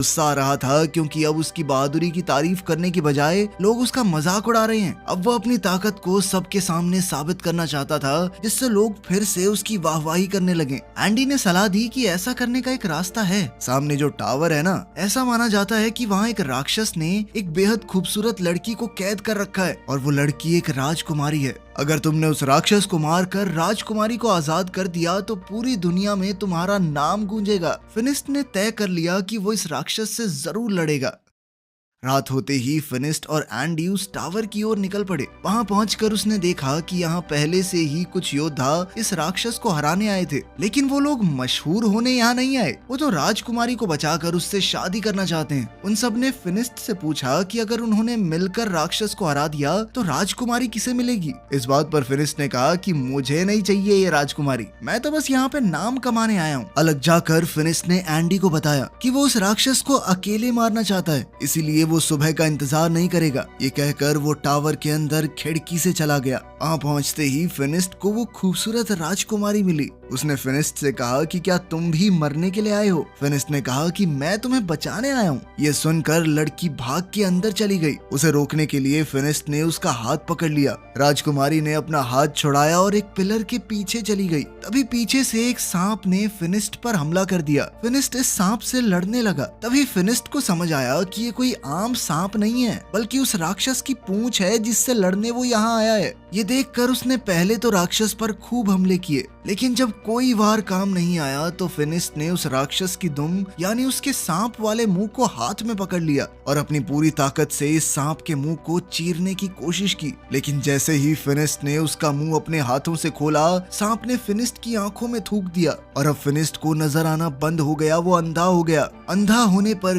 गुस्सा आ रहा था क्योंकि अब उसकी बहादुरी की तारीफ करने की बजाय लोग उसका मजाक उड़ा रहे हैं। अब वो अपनी ताकत को सबके सामने साबित करना चाहता था, जिससे लोग फिर से उसकी वाहवाही करने लगे। एंडी ने सलाह दी कि ऐसा करने का एक रास्ता है। सामने जो टावर है ना, ऐसा माना जाता है कि वहाँ एक राक्षस ने एक बेहद खूबसूरत लड़की को कैद कर रखा है और वो लड़की एक राजकुमारी है। अगर तुमने उस राक्षस को मारकर राजकुमारी को आजाद कर दिया तो पूरी दुनिया में तुम्हारा नाम गूंजेगा। फिनिस्ट ने तय कर लिया कि वो इस राक्षस से जरूर लड़ेगा। रात होते ही फिनिस्ट और एंडी उस टावर की ओर निकल पड़े। वहां पहुंचकर उसने देखा कि यहाँ पहले से ही कुछ योद्धा इस राक्षस को हराने आए थे, लेकिन वो लोग मशहूर होने यहाँ नहीं आए। वो तो राजकुमारी को बचाकर उससे शादी करना चाहते हैं। उन सब ने फिनिस्ट से पूछा कि अगर उन्होंने मिलकर राक्षस को हरा दिया तो राजकुमारी किसे मिलेगी। इस बात पर फिनिस्ट ने कहा कि मुझे नहीं चाहिए ये राजकुमारी, मैं तो बस यहाँ पे नाम कमाने आया हूँ। अलग जाकर फिनिस्ट ने एंडी को बताया कि वो उस राक्षस को अकेले मारना चाहता है, इसीलिए वो सुबह का इंतजार नहीं करेगा। ये कहकर वो टावर के अंदर खिड़की से चला गया। वहाँ पहुँचते ही फिनिस्ट को वो खूबसूरत राजकुमारी मिली। उसने फिनिस्ट से कहा कि क्या तुम भी मरने के लिए आए हो। फिनिस्ट ने कहा कि मैं तुम्हें बचाने आया हूँ। ये सुनकर लड़की भाग के अंदर चली गई। उसे रोकने के लिए फिनिस्ट ने उसका हाथ पकड़ लिया। राजकुमारी ने अपना हाथ छुड़ाया और एक पिलर के पीछे चली गई। तभी पीछे से एक सांप ने फिनिस्ट पर हमला कर दिया। फिनिस्ट इस सांप से लड़ने लगा। तभी फिनिस्ट को समझ आया कि ये कोई आम सांप नहीं है, बल्कि उस राक्षस की पूंछ है जिससे लड़ने वो यहाँ आया है। ये देखकर उसने पहले तो राक्षस पर खूब हमले किए, लेकिन जब कोई वार काम नहीं आया तो फिनिस्ट ने उस राक्षस की दुम यानी उसके सांप वाले मुंह को हाथ में पकड़ लिया और अपनी पूरी ताकत से इस सांप के मुंह को चीरने की कोशिश की। लेकिन जैसे ही फिनिस्ट ने उसका मुंह अपने हाथों से खोला, सांप ने फिनिस्ट की आंखों में थूक दिया और अब फिनिस्ट को नजर आना बंद हो गया। वो अंधा हो गया। अंधा होने पर